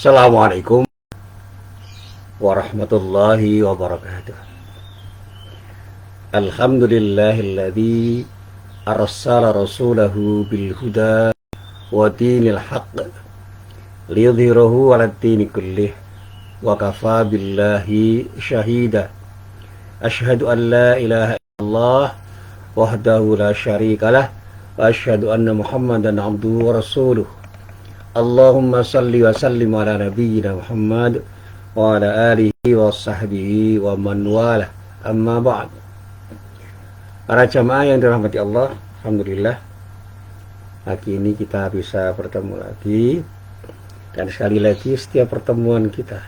Assalamualaikum warahmatullahi wabarakatuh. Alhamdulillahilladzi arsala rasulahu bil huda wa dinil haqq liyudhhirahu 'alad dini kullih wa kafa billahi syahida. Asyhadu an la ilaha illallah wahdahu la syarikalah wa asyhadu anna Muhammadan 'abduhu wa rasuluh. Allahumma salli wa sallim ala nabiyyina Muhammad wa ala alihi wa sahbihi wa man wala. Amma ba'd. Para jamaah yang dirahmati Allah, alhamdulillah pagi ini kita bisa bertemu lagi. Dan sekali lagi setiap pertemuan kita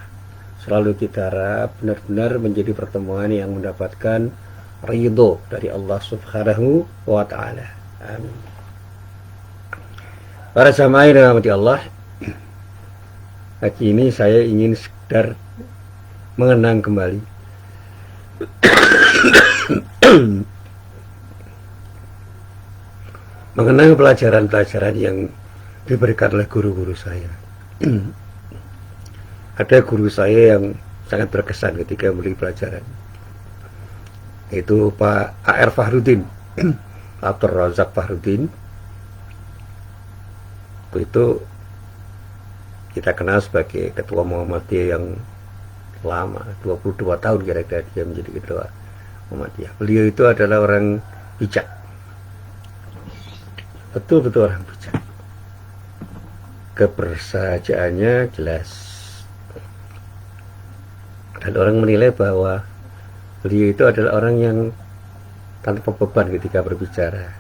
selalu kita harap benar-benar menjadi pertemuan yang mendapatkan ridho dari Allah Subhanahu wa ta'ala. Amin. Para jamaah yang dirahmati Allah, pagi ini saya ingin sekedar mengenang kembali mengenang pelajaran-pelajaran yang diberikan oleh guru-guru saya. Ada guru saya yang sangat berkesan ketika memberi pelajaran, yaitu Pak A.R. Fahrudin, Abdul Razak Fahrudin. Itu kita kenal sebagai ketua Muhammadiyah yang lama, 22 tahun kira-kira dia menjadi ketua Muhammadiyah. Beliau itu adalah orang bijak, betul-betul orang bijak. Kebersahajaannya jelas, dan orang menilai bahwa beliau itu adalah orang yang tanpa beban ketika berbicara,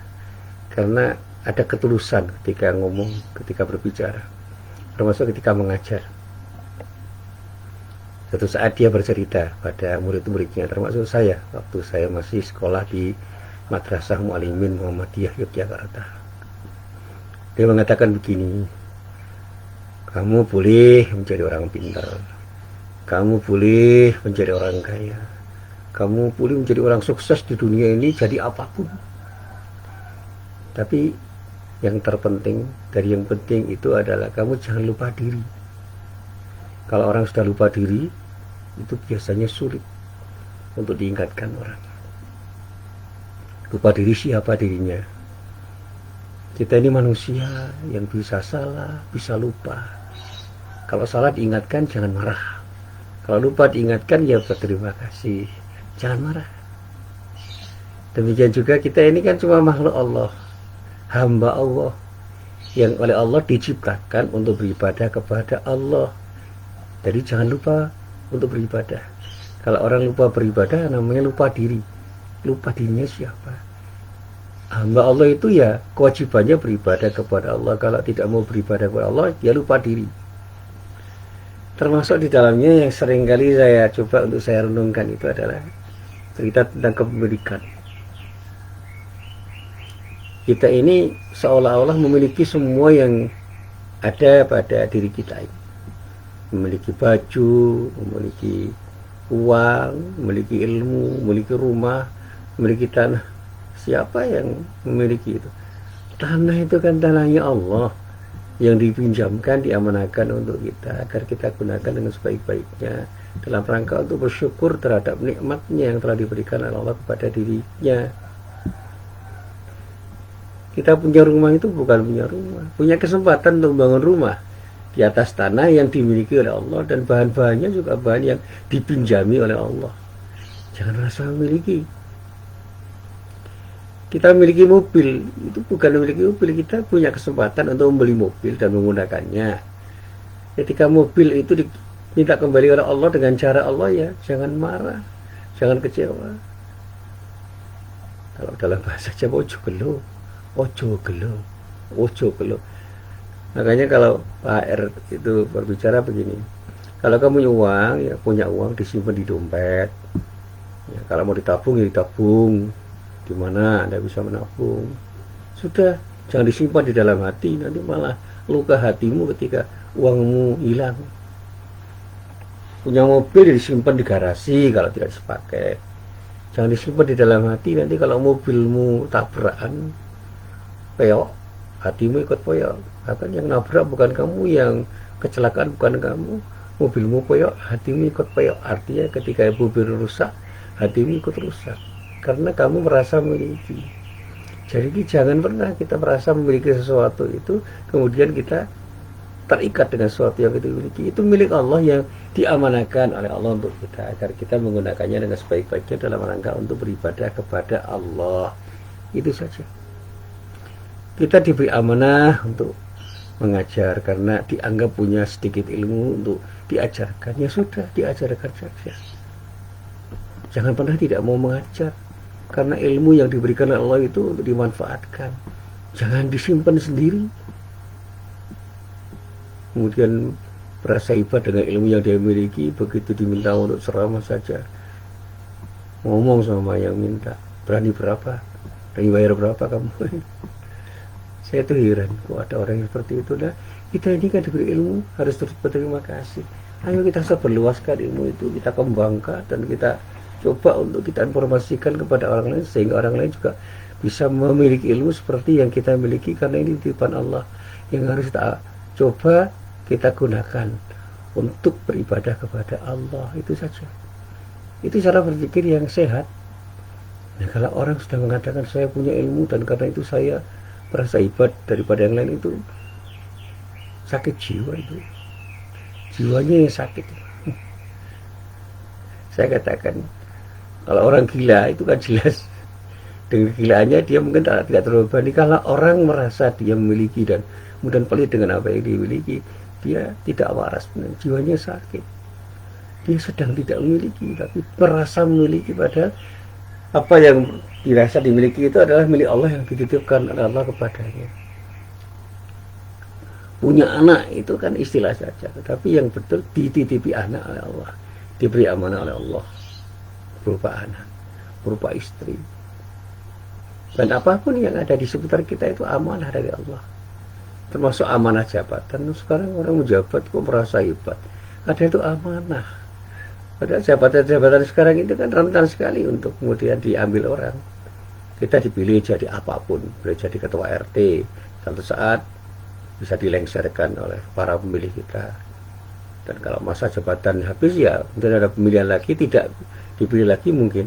karena ada ketulusan ketika ngomong, ketika berbicara, termasuk ketika mengajar. Suatu saat dia bercerita pada murid-muridnya, termasuk saya, waktu saya masih sekolah di Madrasah Mu'allimin Muhammadiyah Yogyakarta. Dia mengatakan begini, kamu boleh menjadi orang pintar, kamu boleh menjadi orang kaya, kamu boleh menjadi orang sukses di dunia ini, jadi apapun. Tapi yang terpenting, dari yang penting itu adalah kamu jangan lupa diri. Kalau orang sudah lupa diri, itu biasanya sulit untuk diingatkan orang. Lupa diri siapa dirinya? Kita ini manusia yang bisa salah, bisa lupa. Kalau salah diingatkan, jangan marah. Kalau lupa diingatkan, ya berterima kasih, jangan marah. Demikian juga kita ini kan cuma makhluk Allah, hamba Allah, yang oleh Allah diciptakan untuk beribadah kepada Allah. Jadi jangan lupa untuk beribadah. Kalau orang lupa beribadah, namanya lupa diri. Lupa dirinya siapa? Hamba Allah itu ya kewajibannya beribadah kepada Allah. Kalau tidak mau beribadah kepada Allah, dia lupa diri. Termasuk di dalamnya yang seringkali saya coba untuk saya renungkan itu adalah cerita tentang kepemilikan. Kita ini seolah-olah memiliki semua yang ada pada diri kita ini. Memiliki baju, memiliki uang, memiliki ilmu, memiliki rumah, memiliki tanah. Siapa yang memiliki itu? Tanah itu kan tanahnya Allah, yang dipinjamkan, diamanahkan untuk kita, agar kita gunakan dengan sebaik-baiknya dalam rangka untuk bersyukur terhadap nikmatnya yang telah diberikan oleh Allah kepada dirinya. Kita punya rumah itu bukan punya rumah, punya kesempatan untuk membangun rumah di atas tanah yang dimiliki oleh Allah, dan bahan-bahannya juga bahan yang dipinjami oleh Allah. Jangan merasa memiliki. Kita memiliki mobil, itu bukan memiliki mobil, kita punya kesempatan untuk membeli mobil dan menggunakannya. Ketika mobil itu diminta kembali oleh Allah dengan cara Allah, ya jangan marah, jangan kecewa. Kalau dalam bahasa Jawa, ojo gelo, ojo gelo, ojo gelo. Makanya kalau Pak R itu berbicara begini, kalau kamu punya uang disimpan di dompet. Ya, kalau mau ditabung, ya ditabung. Di mana Anda bisa menabung? Sudah, jangan disimpan di dalam hati, nanti malah luka hatimu ketika uangmu hilang. Punya mobil disimpan di garasi kalau tidak dipakai. Jangan disimpan di dalam hati, nanti kalau mobilmu tabrakan, peyok, hatimu ikut peyok. Bahkan yang nabrak bukan kamu yang kecelakaan bukan kamu, mobilmu peyok, hatimu ikut peyok. Artinya ketika mobil rusak, hatimu ikut rusak karena kamu merasa memiliki. Jadi jangan pernah kita merasa memiliki sesuatu itu kemudian kita terikat dengan sesuatu yang kita miliki. Itu milik Allah yang diamanahkan oleh Allah untuk kita agar kita menggunakannya dengan sebaik-baiknya dalam rangka untuk beribadah kepada Allah. Itu saja. Kita diberi amanah untuk mengajar karena dianggap punya sedikit ilmu untuk diajarkan. Ya sudah, diajarkan saja. Jangan pernah tidak mau mengajar karena ilmu yang diberikan oleh Allah itu untuk dimanfaatkan. Jangan disimpan sendiri kemudian merasa hebat dengan ilmu yang dia miliki. Begitu diminta untuk ceramah saja ngomong sama yang minta, berani berapa, berani bayar berapa kamu. Saya tuh heran kok ada orang yang seperti itu. Nah, kita ini kan diberi ilmu harus terus berterima kasih. Ayo kita seberluaskan ilmu itu, kita kembangkan dan kita coba untuk kita informasikan kepada orang lain sehingga orang lain juga bisa memiliki ilmu seperti yang kita miliki, karena ini titipan Allah yang harus kita coba kita gunakan untuk beribadah kepada Allah. Itu saja. Itu cara berpikir yang sehat. Nah, kalau orang sudah mengatakan saya punya ilmu dan karena itu saya merasa hebat daripada yang lain, itu sakit jiwa, itu jiwanya yang sakit. Saya katakan kalau orang gila itu kan jelas dengan kegilaannya dia mungkin tidak terbebani. Kalau orang merasa dia memiliki dan kemudian pelit dengan apa yang dimiliki, dia tidak waras, jiwanya sakit. Dia sedang tidak memiliki tapi merasa memiliki, padahal apa yang dirasa dimiliki itu adalah milik Allah yang dititipkan oleh Allah kepadanya. Punya anak itu kan istilah saja, tapi yang betul dititipi anak oleh Allah, diberi amanah oleh Allah berupa anak, berupa istri, dan apapun yang ada di sekitar kita itu amanah dari Allah, termasuk amanah jabatan. Sekarang orang menjabat kok merasa hebat, ada itu amanah. Padahal jabatan-jabatan sekarang itu kan rentan sekali untuk kemudian diambil orang. Kita dipilih jadi apapun, boleh jadi ketua RT, satu saat bisa dilengsarkan oleh para pemilih kita. Dan kalau masa jabatan habis, ya mungkin ada pemilihan lagi, tidak dipilih lagi, mungkin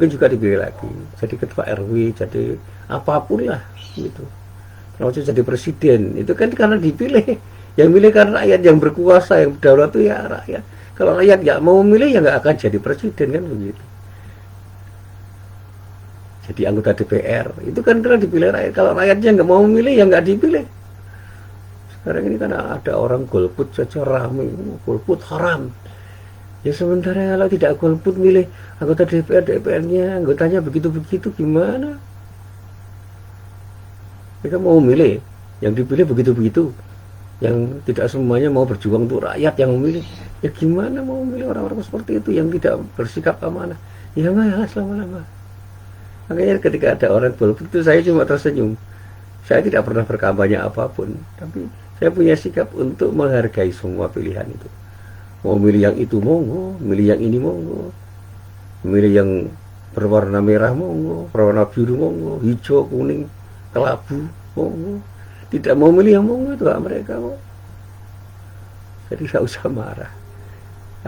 juga dipilih lagi jadi ketua RW, jadi apapun lah gitu. Kalau jadi presiden itu kan karena dipilih, yang milih karena rakyat yang berkuasa, yang berdaulat itu ya rakyat. Kalau rakyat nggak mau memilih ya nggak akan jadi presiden, kan begitu. Jadi anggota DPR itu kan karena dipilih rakyat. Kalau rakyatnya nggak mau memilih ya nggak dipilih. Sekarang ini kan ada orang golput saja ramai, golput haram. Ya sementara kalau tidak golput milih anggota DPR-nya anggotanya begitu-begitu, gimana? Mereka mau milih, yang dipilih begitu-begitu, yang tidak semuanya mau berjuang untuk rakyat yang memilih. Ya gimana mau memilih orang-orang seperti itu yang tidak bersikap amanah? Ya malas lama-lama. Makanya ketika ada orang golput itu saya cuma tersenyum. Saya tidak pernah berkampanye apapun, tapi saya punya sikap untuk menghargai semua pilihan itu. Mau milih yang itu monggo, milih yang ini monggo, milih yang berwarna merah monggo, berwarna biru monggo, hijau, kuning, kelabu monggo. Tidak mau milih yang monggo itu hak mereka kok. Jadi gak usah marah.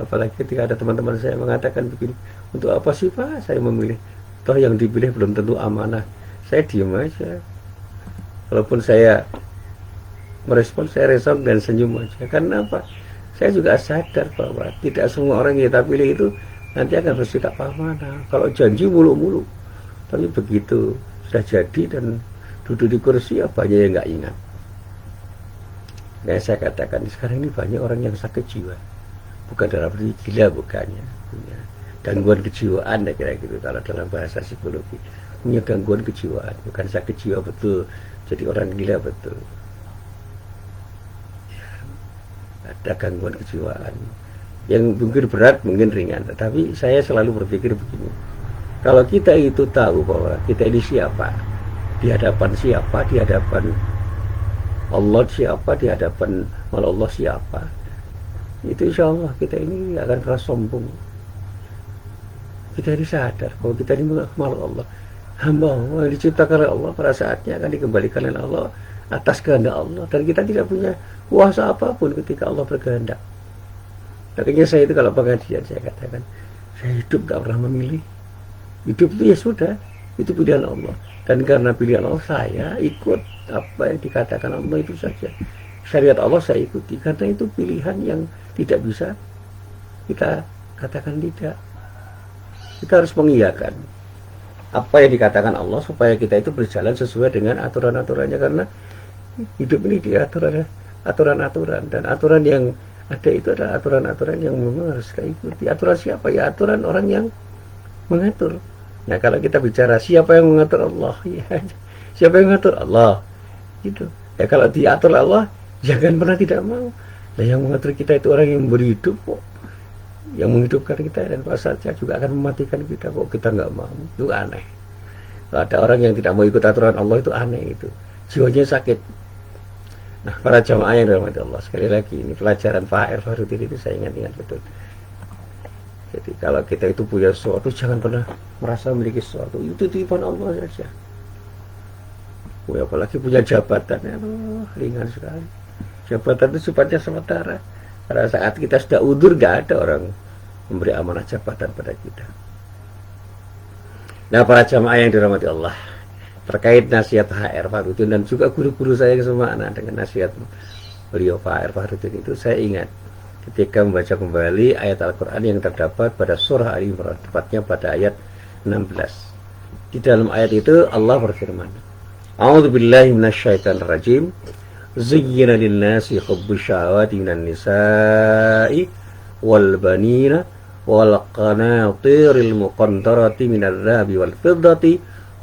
Apalagi ketika ada teman-teman saya mengatakan begini, untuk apa sih Pak saya memilih? Toh yang dipilih belum tentu amanah. Saya diam aja. Walaupun saya merespon, saya respon dan senyum aja. Karena apa? Saya juga sadar bahwa tidak semua orang yang kita pilih itu nanti akan bersikap amanah. Kalau janji mulu-mulu, tapi begitu sudah jadi dan duduk di kursi, ya banyak yang nggak ingat. Kayak saya katakan, sekarang ini banyak orang yang sakit jiwa. Bukan dalam arti gila, bukannya. Punya gangguan kejiwaan, ya kira gitu kalau dalam bahasa psikologi. Punya gangguan kejiwaan, bukan sakit jiwa betul. Jadi orang gila betul. Ada gangguan kejiwaan yang mungkin berat, mungkin ringan, tetapi saya selalu berpikir begini, kalau kita itu tahu bahwa kita ini siapa, di hadapan siapa, di hadapan Allah siapa, di hadapan Allah siapa, itu insya Allah kita ini akan merasa sombong. Kita ini sadar bahwa kita ini makhluk Allah, hamba Allah yang diciptakan oleh Allah, pada saatnya akan dikembalikan oleh Allah, atas kehendak Allah, dan kita tidak punya kuasa apapun ketika Allah berkehendak. Makanya saya itu kalau pengajian saya katakan, saya hidup gak pernah memilih. Hidup itu ya sudah, itu pilihan Allah. Dan karena pilihan Allah, saya ikut apa yang dikatakan Allah itu saja. Syariat Allah saya ikuti, karena itu pilihan yang tidak bisa kita katakan tidak. Kita harus mengiyakan apa yang dikatakan Allah supaya kita itu berjalan sesuai dengan aturan-aturannya, karena hidup ini diatur oleh aturan-aturan, dan aturan yang ada itu adalah aturan-aturan yang memang harus kita ikuti. Aturan siapa? Ya aturan orang yang mengatur. Nah kalau kita bicara siapa yang mengatur Allah, ya siapa yang mengatur Allah, gitu. Ya kalau diatur Allah, jangan pernah tidak mau. Nah yang mengatur kita itu orang yang memberi hidup kok, yang menghidupkan kita, dan pas saja juga akan mematikan kita kok kita nggak mau. Itu aneh. Kalau ada orang yang tidak mau ikut aturan Allah, itu aneh, itu jiwanya sakit. Nah para jamaah yang dirahmati Allah, sekali lagi ini pelajaran Pak R. Farudin itu saya ingat-ingat betul. Jadi kalau kita itu punya sesuatu, jangan pernah merasa memiliki sesuatu, itu titipan Allah saja. Apalagi punya jabatan, aduh, ringan sekali. Jabatan itu sifatnya sementara. Pada saat kita sudah udur, gak ada orang memberi amanah jabatan pada kita. Nah para jamaah yang dirahmati Allah, terkait nasihat HR Farudin dan juga guru-guru saya semua anak dengan nasihat beliau Pak R. Farudin itu, saya ingat ketika membaca kembali ayat Al-Quran yang terdapat pada surah Ali Imran, tepatnya pada ayat 16. Di dalam ayat itu Allah berfirman, A'udzubillahi minasyaitonirrajim, Zuyyina lin-nasi hubbus syahawati minan nisa'i wal banina wal qanatiril muqantarati minadz dzahabi wal fiddati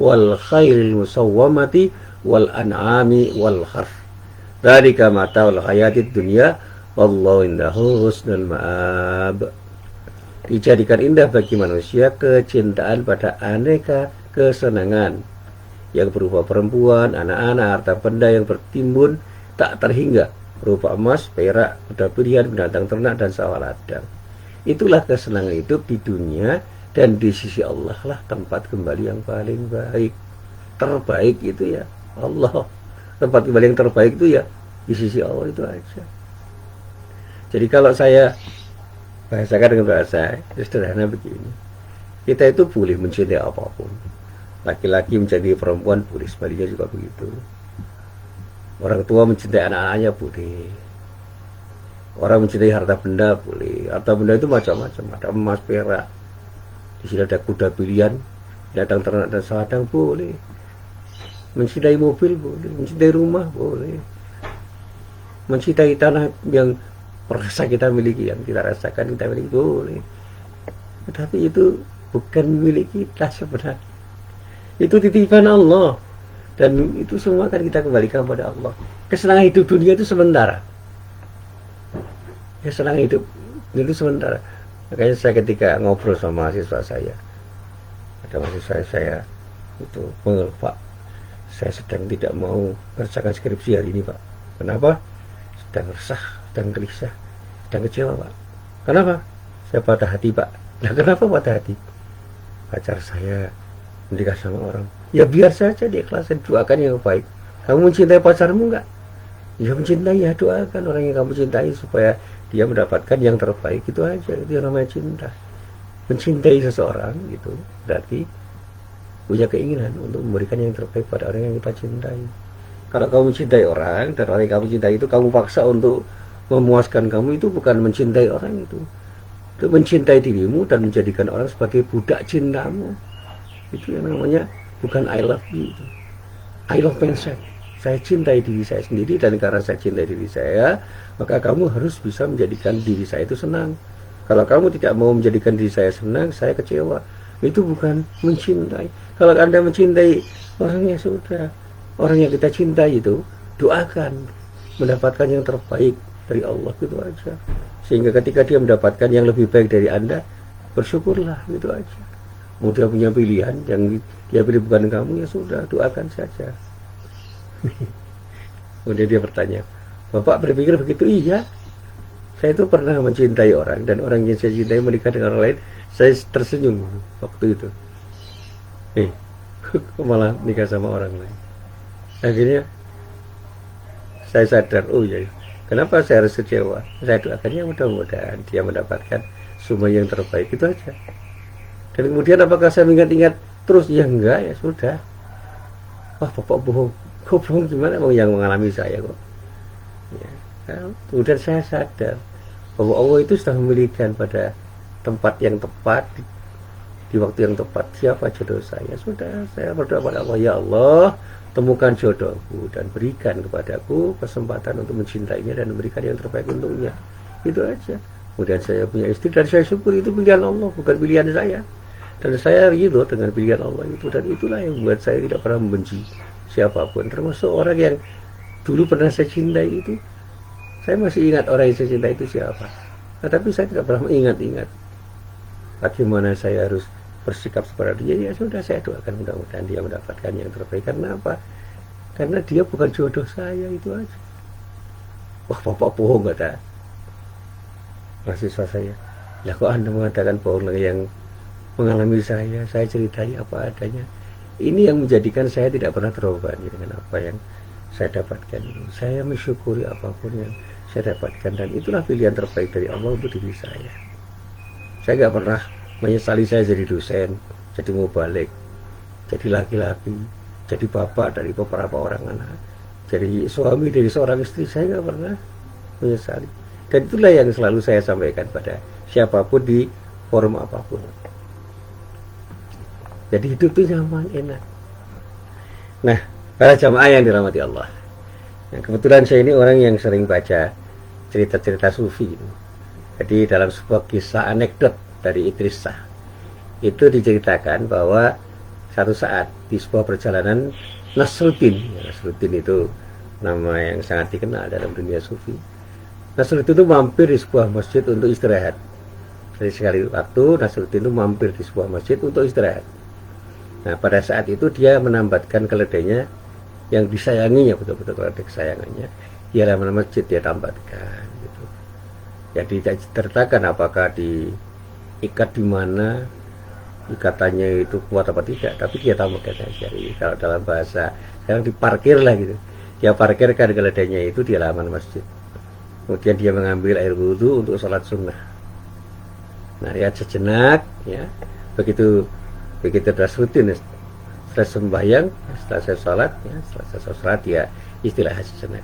wal khairil musawwamati wal an'ami wal harf. Dzalika mata'ul hayatid dunya wallahu indahu husnul ma'ab. Dijadikan indah bagi manusia kecintaan pada aneka kesenangan yang berupa perempuan, anak-anak, harta benda yang bertimbun tak terhingga, berupa emas, perak, kuda pilihan, binatang ternak, dan sawah ladang. Itulah kesenangan hidup di dunia, dan di sisi Allah lah tempat kembali yang paling baik. Terbaik itu ya Allah. Tempat kembali yang terbaik itu ya di sisi Allah, itu aja. Jadi kalau saya bahasakan dengan bahasa sederhana begini, kita itu boleh mencintai apapun. Laki-laki mencintai perempuan boleh, sebaliknya juga begitu. Orang tua mencintai anak-anaknya boleh. Orang mencintai harta benda boleh. Harta benda itu macam-macam, ada emas, perak, di sini ada kuda pilihan, binatang ternak dan sawah boleh. Mencintai mobil boleh, mencintai rumah boleh, mencintai tanah yang merasa kita miliki, yang kita rasakan kita miliki boleh. Tetapi itu bukan milik kita sebenarnya. Itu titipan Allah, dan itu semua akan kita kembalikan pada Allah. Kesenangan hidup dunia itu sementara. Kesenangan hidup itu sementara. Makanya saya ketika ngobrol sama mahasiswa saya, ada mahasiswa saya itu, Pak, saya sedang tidak mau mengerjakan skripsi hari ini Pak. Kenapa? Sedang resah, sedang gelisah, sedang kecewa Pak. Kenapa? Saya patah hati Pak. Nah kenapa patah hati? Pacar saya menikah sama orang. Ya biar saja diikhlasin, doakan yang baik. Kamu mencintai pacarmu enggak? Ya mencintai, ya doakan orang yang kamu cintai supaya dia mendapatkan yang terbaik, itu aja. Itu yang namanya cinta. Mencintai seseorang itu berarti punya keinginan untuk memberikan yang terbaik pada orang yang kita cintai. Kalau kamu mencintai orang, dan orang yang kamu cintai itu kamu paksa untuk memuaskan kamu, itu bukan mencintai orang itu mencintai dirimu dan menjadikan orang sebagai budak cintamu. Itu yang namanya bukan I love you, itu I love myself. Saya cintai diri saya sendiri, dan karena saya cintai diri saya, maka kamu harus bisa menjadikan diri saya itu senang. Kalau kamu tidak mau menjadikan diri saya senang, saya kecewa. Itu bukan mencintai. Kalau Anda mencintai orangnya, sudah, orang yang kita cintai itu doakan mendapatkan yang terbaik dari Allah, gitu aja. Sehingga ketika dia mendapatkan yang lebih baik dari Anda, bersyukurlah, gitu aja. Mau dia punya pilihan yang dia pilih bukan kamu, ya sudah, doakan saja. Kemudian dia bertanya, Bapak berpikir begitu? Iya, saya itu pernah mencintai orang, dan orang yang saya cintai menikah dengan orang lain. Saya tersenyum waktu itu. Malah nikah sama orang lain. Akhirnya saya sadar, oh ya, kenapa saya harus kecewa? Saya doakan ya mudah-mudahan dia mendapatkan semua yang terbaik, itu aja. Dan kemudian apakah saya mengingat-ingat terus? Ya enggak, ya sudah. Wah, bapak bohong. Kok bohong gimana? Oh, yang mengalami saya kok. Ya, kan? Kemudian saya sadar bahwa Allah itu sudah memilihkan pada tempat yang tepat, di waktu yang tepat, siapa jodoh saya. Sudah, saya berdoa pada Allah, ya Allah, temukan jodohku dan berikan kepadaku kesempatan untuk mencintainya dan memberikan yang terbaik untuknya. Itu aja. Kemudian saya punya istri dan saya syukur itu pilihan Allah, bukan pilihan saya. Dan saya ridho dengan pilihan Allah itu, dan itulah yang membuat saya tidak pernah membenci siapapun, termasuk orang yang dulu pernah saya cintai itu. Saya masih ingat orang yang saya cintai itu siapa. Nah, tapi saya tidak pernah mengingat-ingat bagaimana saya harus bersikap seperti dia. Ya sudah, saya doakan mudah-mudahan dia mendapatkan yang terbaik. Karena apa? Karena dia bukan jodoh saya, itu aja. Wah, bapak bohong, kata mahasiswa saya. Lah kok Anda mengatakan bohong lagi, yang mengalami saya ceritai apa adanya. Ini yang menjadikan saya tidak pernah terbebani dengan apa yang saya dapatkan. Saya mensyukuri apapun yang saya dapatkan, dan itulah pilihan terbaik dari Allah untuk diri saya. Saya nggak pernah menyesali saya jadi dosen, jadi mubalik, jadi laki-laki, jadi bapak dari beberapa orang anak, jadi suami dari seorang istri. Saya nggak pernah menyesali, dan itulah yang selalu saya sampaikan pada siapapun di forum apapun. Jadi hidup itu nyaman, enak. Nah, para jamaah yang dirahmati Allah, nah, kebetulan saya ini orang yang sering baca cerita-cerita sufi. Jadi dalam sebuah kisah anekdot dari Idris Shah, itu diceritakan bahwa satu saat di sebuah perjalanan Nasruddin, ya, Nasruddin itu nama yang sangat dikenal dalam dunia sufi. Nasruddin itu mampir di sebuah masjid untuk istirahat. Jadi sekali waktu Nasruddin itu mampir di sebuah masjid untuk istirahat. Nah, pada saat itu dia menambatkan keledainya yang disayanginya, betul-betul keledai kesayangannya, di halaman masjid dia tambatkan gitu. Jadi tidak diceritakan apakah diikat di mana, ikatannya itu kuat apa tidak, tapi dia tambahkan saja. Kalau dalam bahasa sekarang diparkir lah gitu, dia parkirkan keledainya itu di halaman masjid. Kemudian dia mengambil air wudhu untuk sholat sunnah. Nah, lihat sejenak, ya, begitu Nasruddin setelah sembahyang, setelah saya sholat, ya, setelah saya sholat, ya istirahat sejenak.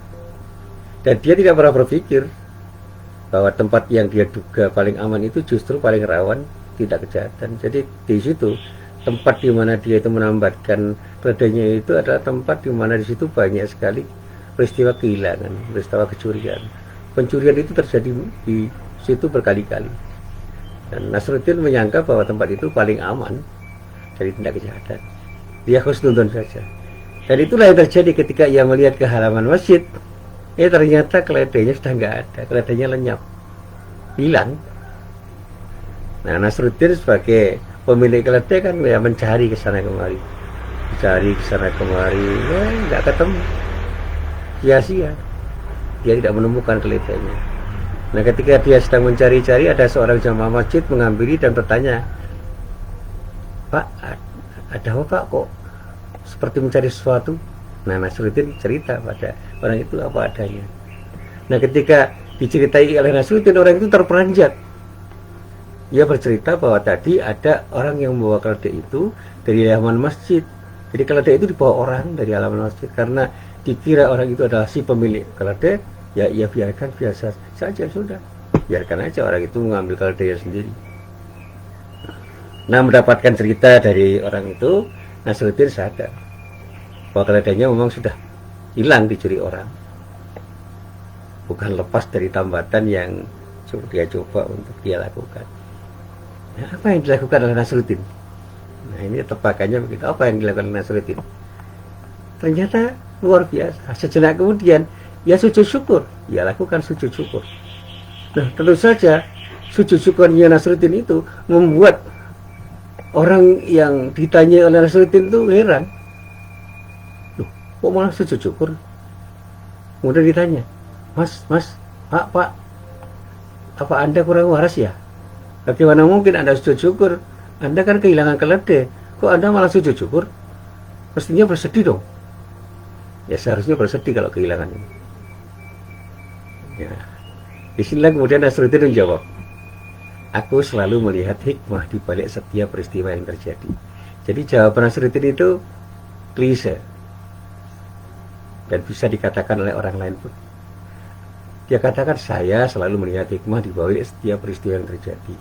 Dan dia tidak pernah berpikir bahwa tempat yang dia duga paling aman itu justru paling rawan tidak kejahatan. Jadi di situ tempat di mana dia itu menambatkan keledainya itu adalah tempat di mana di situ banyak sekali peristiwa kehilangan, peristiwa kecurian. Pencurian itu terjadi di situ berkali-kali. Dan Nasruddin menyangka bahwa tempat itu paling aman dari tindak kejahatan. Dia husnudon saja. Dan itulah yang terjadi ketika ia melihat ke halaman masjid. Ternyata keledainya sudah nggak ada, keledainya lenyap, hilang. Nah, Nasruddin sebagai pemilik keledai kan ya mencari ke sana kemari, mencari ke sana kemari, ya nggak ketemu, sia-sia. Dia tidak menemukan keledainya. Nah, ketika dia sedang mencari-cari, ada seorang jamaah masjid menghampiri dan bertanya, "Pak, ada apa Pak, kok seperti mencari sesuatu?" Nah, Nasruddin cerita pada orang itu apa adanya. Nah, ketika diceritai oleh Nasruddin, orang itu terperanjat. Dia bercerita bahwa tadi ada orang yang membawa keledai itu dari halaman masjid. Jadi keledai itu dibawa orang dari halaman masjid, karena dikira orang itu adalah si pemilik keledai. Ya, ia biarkan biasa saja, sudah, biarkan aja orang itu mengambil keledainya sendiri. Nah, mendapatkan cerita dari orang itu, Nasruddin sadar bahwa keledainya memang sudah hilang, dicuri orang, bukan lepas dari tambatan yang dia coba untuk dia lakukan. Nah, apa yang dilakukan oleh Nasruddin? Nah, ini tebakannya begitu. Apa yang dilakukan oleh Nasruddin? Ternyata luar biasa. Sejenak kemudian ya sujud syukur, ya lakukan sujud syukur. Nah, tentu saja sujud syukurnya Nasruddin itu membuat orang yang ditanya oleh Nasruddin itu heran. Loh, kok malah sujud syukur? Kemudian ditanya, Mas, Pak, apa Anda kurang waras ya? Bagaimana mungkin Anda sujud syukur? Anda kan kehilangan keledai, kok Anda malah sujud syukur? Mestinya bersedih dong. Ya seharusnya bersedih kalau kehilangan ini. Ya. Disinilah kemudian Nasruddin menjawab, aku selalu melihat hikmah di balik setiap peristiwa yang terjadi. Jadi jawaban Nasruddin itu klise dan bisa dikatakan oleh orang lain pun. Dia katakan, saya selalu melihat hikmah di balik setiap peristiwa yang terjadi.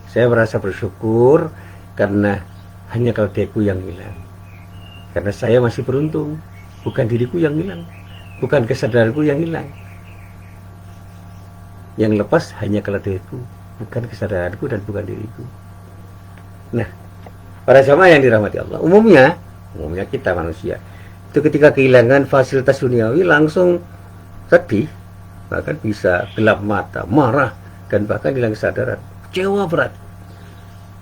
Saya merasa bersyukur karena hanya keledaiku yang hilang. Karena saya masih beruntung, bukan diriku yang hilang, bukan kesadaranku yang hilang. Yang lepas hanya keledaiku, bukan kesadaranku dan bukan diriku. Nah, para jamaah yang dirahmati Allah, umumnya kita manusia, itu ketika kehilangan fasilitas duniawi langsung sedih, bahkan bisa gelap mata, marah, dan bahkan hilang kesadaran, kecewa berat.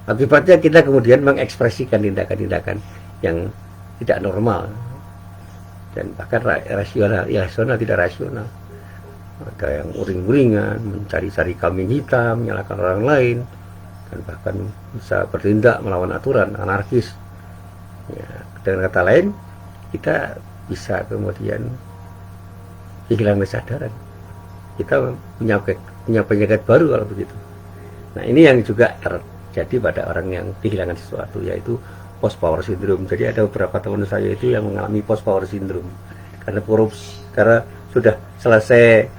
Akibatnya kita kemudian mengekspresikan tindakan-tindakan yang tidak normal dan bahkan rasional tidak rasional. Ada yang uring-uringan, mencari-cari kambing hitam, menyalahkan orang lain, dan bahkan bisa bertindak melawan aturan, anarkis. Ya, dengan kata lain, kita bisa kemudian kehilangan kesadaran. Kita punya penyakit baru kalau begitu. Nah, ini yang juga terjadi pada orang yang kehilangan sesuatu, yaitu post power syndrome. Jadi ada beberapa teman saya itu yang mengalami post power syndrome karena korupsi, karena sudah selesai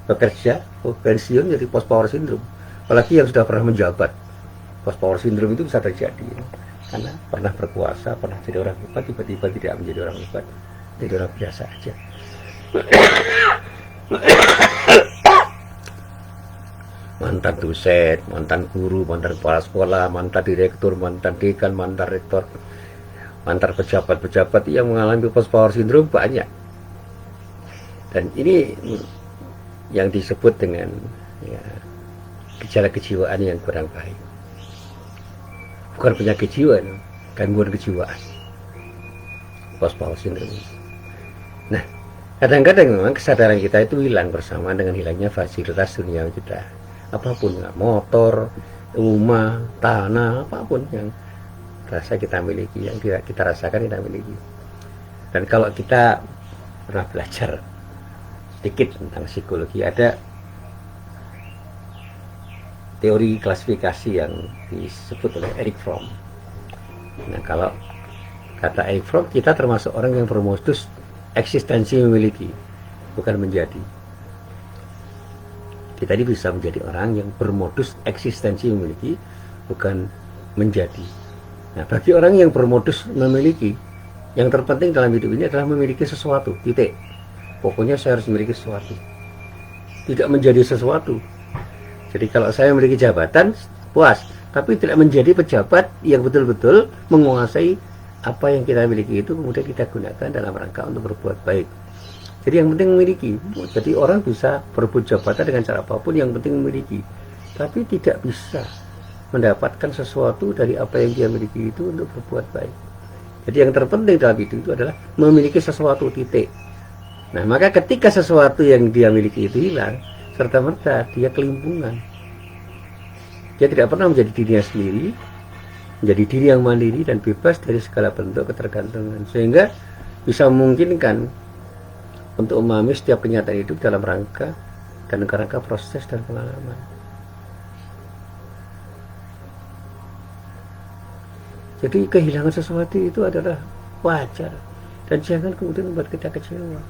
bekerja, pensiun, jadi post power syndrome. Apalagi yang sudah pernah menjabat, post power syndrome itu bisa terjadi karena pernah berkuasa, pernah jadi orang hebat, tiba-tiba tidak menjadi orang hebat, jadi orang biasa aja. Mantan dosen, mantan guru, mantan kepala sekolah, mantan direktur, mantan dekan, mantan rektor, mantan pejabat-pejabat yang mengalami post power syndrome banyak. Dan ini yang disebut dengan ya, gejala kejiwaan yang kurang baik. Bukan penyakit jiwa, gangguan kejiwaan, post power syndrome. Nah, kadang-kadang memang kesadaran kita itu hilang bersamaan dengan hilangnya fasilitas dunia kita. Apapun, motor, rumah, tanah, apapun yang rasa kita miliki, yang kita rasakan kita miliki. Dan kalau kita pernah belajar sedikit tentang psikologi, ada teori klasifikasi yang disebut oleh Erich Fromm. Nah, kalau kata Erich Fromm, kita termasuk orang yang bermodus eksistensi memiliki, bukan menjadi. Kita ini bisa menjadi orang yang bermodus eksistensi memiliki, bukan menjadi. Nah, bagi orang yang bermodus memiliki, yang terpenting dalam hidup ini adalah memiliki sesuatu, titik. Pokoknya saya harus memiliki sesuatu, tidak menjadi sesuatu. Jadi kalau saya memiliki jabatan, puas, tapi tidak menjadi pejabat yang betul-betul menguasai apa yang kita miliki itu, kemudian kita gunakan dalam rangka untuk berbuat baik. Jadi yang penting memiliki. Jadi orang bisa berebut jabatan dengan cara apapun, yang penting memiliki, tapi tidak bisa mendapatkan sesuatu dari apa yang dia miliki itu untuk berbuat baik. Jadi yang terpenting dalam hidup itu adalah memiliki sesuatu, titik. Nah, maka ketika sesuatu yang dia miliki itu hilang, serta-merta dia kelimpungan. Dia tidak pernah menjadi dirinya sendiri, menjadi diri yang mandiri dan bebas dari segala bentuk ketergantungan, sehingga bisa memungkinkan untuk memahami setiap kenyataan hidup dalam rangka dan kerangka proses dan pengalaman. Jadi kehilangan sesuatu itu adalah wajar, dan jangan kemudian membuat kita kecewa.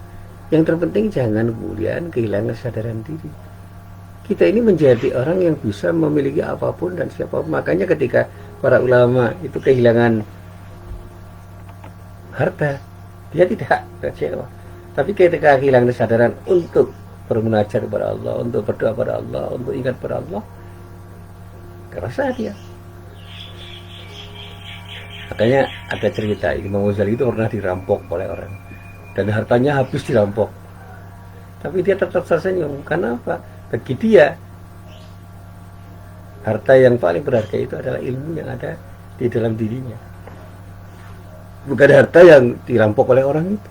Yang terpenting jangan kemudian kehilangan kesadaran diri. Kita ini menjadi orang yang bisa memiliki apapun dan siapapun. Makanya ketika para ulama itu kehilangan harta, dia tidak kecewa. Tapi ketika kehilangan kesadaran untuk bermunajat kepada Allah, untuk berdoa kepada Allah, untuk ingat kepada Allah, kerasa dia. Makanya ada cerita, Imam Ghazali itu pernah dirampok oleh orang, dan hartanya habis dirampok. Tapi dia tetap tersenyum. Karena apa? Bagi dia, harta yang paling berharga itu adalah ilmu yang ada di dalam dirinya, bukan harta yang dirampok oleh orang itu.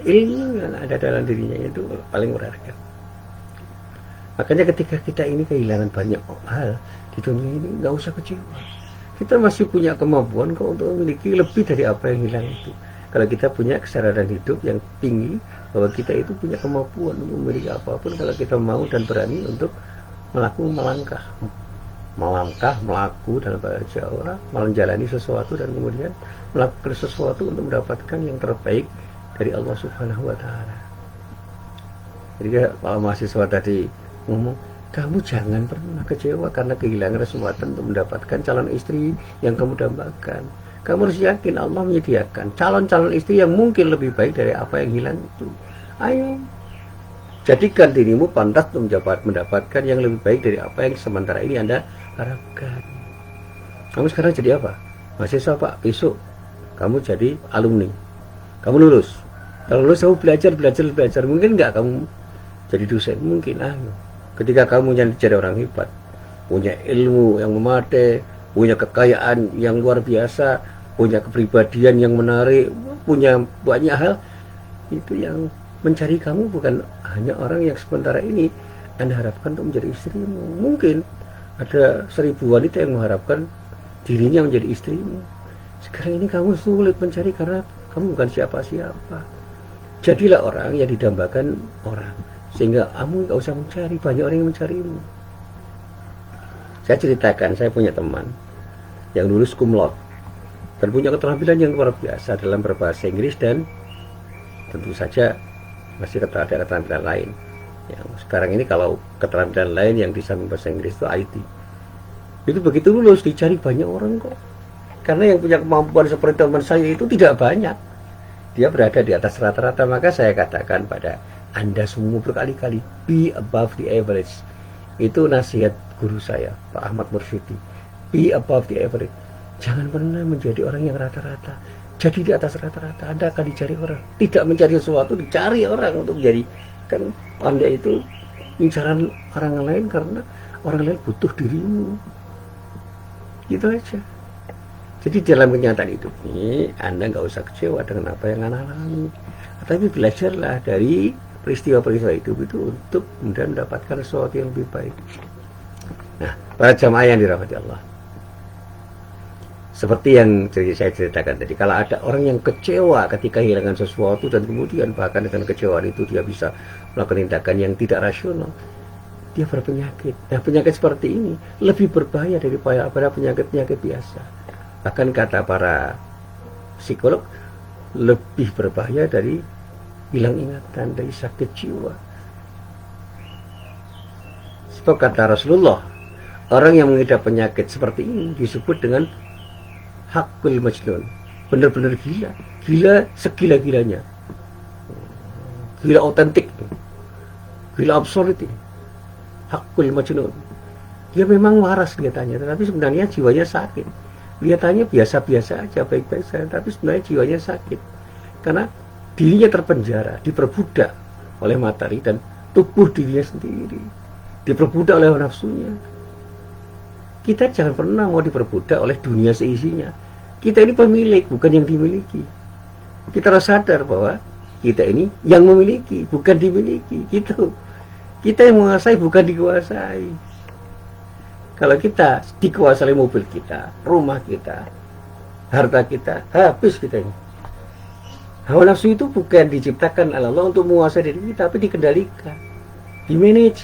Ilmu yang ada dalam dirinya itu paling berharga. Makanya ketika kita ini kehilangan banyak hal di dunia ini, nggak usah kecewa. Kita masih punya kemampuan kok untuk memiliki lebih dari apa yang hilang itu. Kalau kita punya kesadaran hidup yang tinggi, bahwa kita itu punya kemampuan untuk memiliki apapun kalau kita mau dan berani untuk melaku dalam bahasa Jawa, menjalani sesuatu dan kemudian melakukan sesuatu untuk mendapatkan yang terbaik dari Allah Subhanahu wa Ta'ala. Jadi kalau mahasiswa tadi ngomong, kamu jangan pernah kecewa karena kehilangan kesempatan untuk mendapatkan calon istri yang kamu dambakan. Kamu harus yakin Allah menyediakan calon-calon istri yang mungkin lebih baik dari apa yang hilang itu. Ayo, jadikan dirimu pantas untuk mendapatkan yang lebih baik dari apa yang sementara ini Anda harapkan. Kamu sekarang jadi apa? Mahasiswa Pak, besok kamu jadi alumni. Kamu lulus. Kalau lulus kamu belajar. Mungkin nggak kamu jadi dosen? Mungkin. Ayo. Ketika kamu jadi orang hebat, punya ilmu yang memadai, punya kekayaan yang luar biasa, punya kepribadian yang menarik, punya banyak hal, itu yang mencari kamu bukan hanya orang yang sementara ini Anda harapkan untuk menjadi istrimu. Mungkin ada 1000 wanita yang mengharapkan dirinya menjadi istrimu. Sekarang ini kamu sulit mencari karena kamu bukan siapa-siapa. Jadilah orang yang didambakan orang, sehingga kamu gak usah mencari, banyak orang yang mencarimu. Saya ceritakan, saya punya teman yang lulus cum laude dan punya keterampilan yang luar biasa dalam berbahasa Inggris, dan tentu saja masih ada keterampilan lain. Yang sekarang ini kalau keterampilan lain yang di samping bahasa Inggris itu IT. Itu begitu lulus dicari banyak orang kok. Karena yang punya kemampuan seperti teman saya itu tidak banyak. Dia berada di atas rata-rata. Maka saya katakan pada Anda semua berkali-kali, be above the average. Itu nasihat guru saya, Pak Ahmad Mursyidi. Be above the average. Jangan pernah menjadi orang yang rata-rata. Jadi di atas rata-rata. Anda akan dicari orang. Tidak mencari sesuatu, dicari orang untuk menjadi. Kan Anda itu incaran orang lain karena orang lain butuh dirimu. Gitu aja. Jadi dalam kenyataan hidup ini Anda nggak usah kecewa dengan apa yang Anda alami, tapi belajarlah dari peristiwa-peristiwa hidup itu untuk kemudian mendapatkan sesuatu yang lebih baik. Nah, para jamaah yang dirahmati Allah, seperti yang saya ceritakan tadi, kalau ada orang yang kecewa ketika kehilangan sesuatu dan kemudian bahkan dengan kecewaan itu dia bisa melakukan tindakan yang tidak rasional, dia berpenyakit. Nah, penyakit seperti ini lebih berbahaya daripada penyakit-penyakit biasa. Bahkan kata para psikolog, lebih berbahaya dari hilang ingatan, dari sakit jiwa. Sebab kata Rasulullah, orang yang mengidap penyakit seperti ini disebut dengan hakul majnun, benar-benar gila, gila segila-gilanya, gila otentik, gila absolut, hakul majnun. Dia memang waras kelihatannya, tetapi sebenarnya jiwanya sakit. Kelihatannya biasa-biasa aja, baik-baik saja, tapi sebenarnya jiwanya sakit karena dirinya terpenjara, diperbudak oleh materi dan tubuh dirinya sendiri, diperbudak oleh nafsunya. Kita jangan pernah mau diperbudak oleh dunia seisinya. Kita ini pemilik, bukan yang dimiliki. Kita harus sadar bahwa kita ini yang memiliki, bukan dimiliki. Gitu. Kita yang menguasai, bukan dikuasai. Kalau kita dikuasai mobil kita, rumah kita, harta kita, habis kita ini. Hawa nafsu itu bukan diciptakan oleh Allah untuk menguasai diri kita, tapi dikendalikan, dimanage.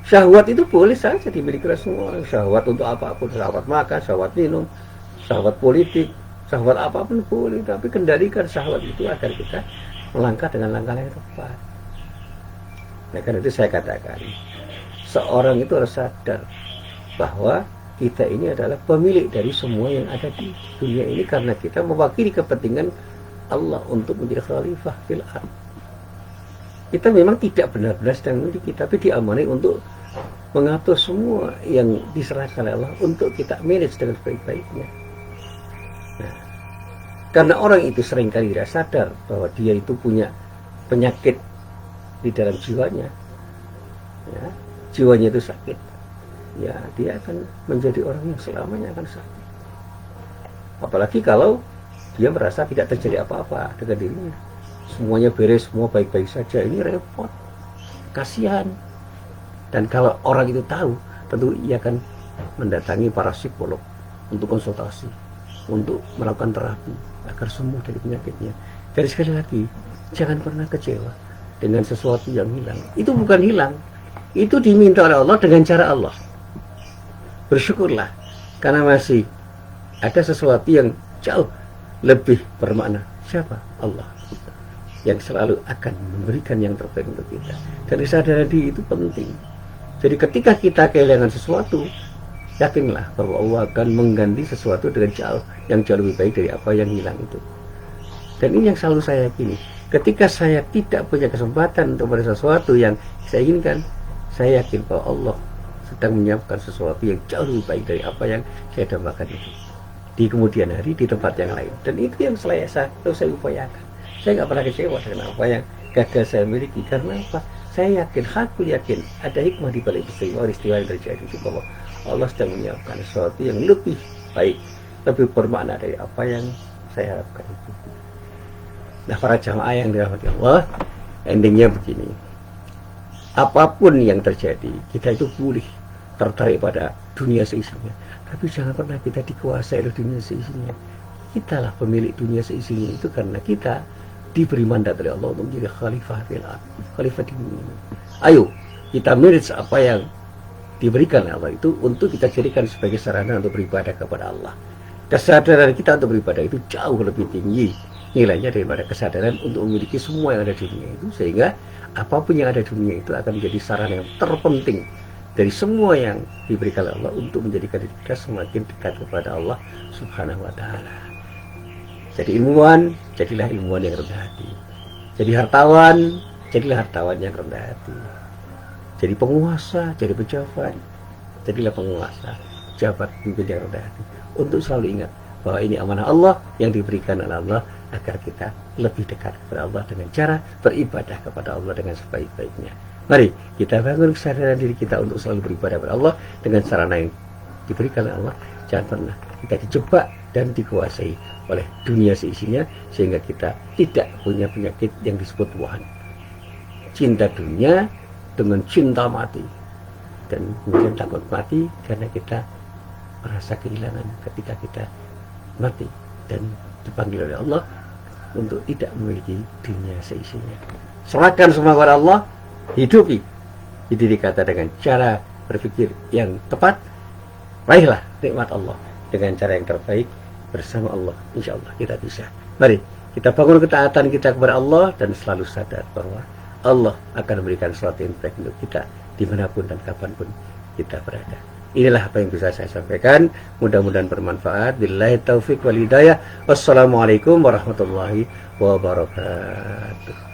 Syahwat itu boleh saja dimiliki oleh semua orang. Syahwat untuk apapun, syahwat makan, syahwat minum, syahwat politik, syahwat apapun boleh, tapi kendalikan syahwat itu agar kita melangkah dengan langkah yang tepat. Nah, karena itu saya katakan, seorang itu harus sadar bahwa kita ini adalah pemilik dari semua yang ada di dunia ini, karena kita mewakili kepentingan Allah untuk menjadi khalifah fil ardh. Kita memang tidak benar-benar sedang memiliki, tapi diamani untuk mengatur semua yang diserahkan oleh Allah untuk kita manage dengan sebaik-baiknya. Nah, karena orang itu seringkali tidak sadar bahwa dia itu punya penyakit di dalam jiwanya, ya, jiwanya itu sakit, ya dia akan menjadi orang yang selamanya akan sakit. Apalagi kalau dia merasa tidak terjadi apa-apa dengan dirinya, semuanya beres, semua baik-baik saja, ini repot, kasihan. Dan kalau orang itu tahu, tentu ia akan mendatangi para psikolog untuk konsultasi, untuk melakukan terapi agar sembuh dari penyakitnya. Jadi sekali lagi, Jangan pernah kecewa dengan sesuatu yang hilang. Itu bukan hilang, itu diminta oleh Allah dengan cara Allah. Bersyukurlah karena masih ada sesuatu yang jauh lebih bermakna. Siapa? Allah, yang selalu akan memberikan yang terbaik untuk kita. Dan kesadaran diri itu penting. Jadi ketika kita kehilangan sesuatu, yakinlah bahwa Allah akan mengganti sesuatu dengan yang jauh lebih baik dari apa yang hilang itu. Dan ini yang selalu saya yakini. Ketika saya tidak punya kesempatan untuk meraih sesuatu yang saya inginkan, saya yakin bahwa Allah sedang menyiapkan sesuatu yang jauh lebih baik dari apa yang saya dambakan itu di kemudian hari di tempat yang lain. Dan itu yang saya upayakan. Saya nggak pernah kecewa dengan apa yang gagal saya miliki. Karena apa? Saya yakin, aku yakin ada hikmah di balik peristiwa yang terjadi itu, bahwa Allah sedang menyiapkan sesuatu yang lebih baik, lebih bermakna dari apa yang saya harapkan itu. Nah, para jamaah yang dirahmati Allah, endingnya begini. Apapun yang terjadi, kita itu boleh tertarik pada dunia seisinya, tapi jangan pernah kita dikuasai oleh dunia seisinya. Kitalah pemilik dunia seisinya itu, karena kita diberi mandat oleh Allah untuk menjadi khalifah fil ardh, khalifah di bumi ini. Ayo kita manage apa yang diberikan oleh Allah itu untuk kita jadikan sebagai sarana untuk beribadah kepada Allah. Kesadaran kita untuk beribadah itu jauh lebih tinggi nilainya daripada kesadaran untuk memiliki semua yang ada di dunia itu, sehingga apapun yang ada di dunia itu akan menjadi sarana yang terpenting dari semua yang diberikan Allah untuk menjadikan diri kita semakin dekat kepada Allah Subhanahu wa Ta'ala. Jadi ilmuwan, jadilah ilmuwan yang rendah hati. Jadi hartawan, jadilah hartawan yang rendah hati. Jadi penguasa, jadi pejabat, jadilah penguasa, pejabat, pemimpin yang rendah hati. Untuk selalu ingat bahwa ini amanah Allah yang diberikan oleh Allah agar kita lebih dekat kepada Allah dengan cara beribadah kepada Allah dengan sebaik-baiknya. Mari kita bangun kesadaran diri kita untuk selalu beribadah kepada Allah dengan sarana yang diberikan oleh Allah. Jangan pernah kita dijebak dan dikuasai oleh dunia seisinya, sehingga kita tidak punya penyakit yang disebut wahan. Cinta dunia dengan cinta mati, dan kemudian takut mati karena kita merasa kehilangan ketika kita mati dan dipanggil oleh Allah untuk tidak memiliki dunia seisinya. Serahkan semua kepada Allah, hidupi diri kata dengan cara berpikir yang tepat, raihlah nikmat Allah dengan cara yang terbaik bersama Allah. Insya Allah kita bisa. Mari kita bangun ketaatan kita kepada Allah dan selalu sadar bahwa Allah akan memberikan sesuatu yang baik untuk kita dimanapun dan kapanpun kita berada. Inilah apa yang bisa saya sampaikan. Mudah-mudahan bermanfaat. Billahi taufik wal hidayah. Wassalamualaikum warahmatullahi wabarakatuh.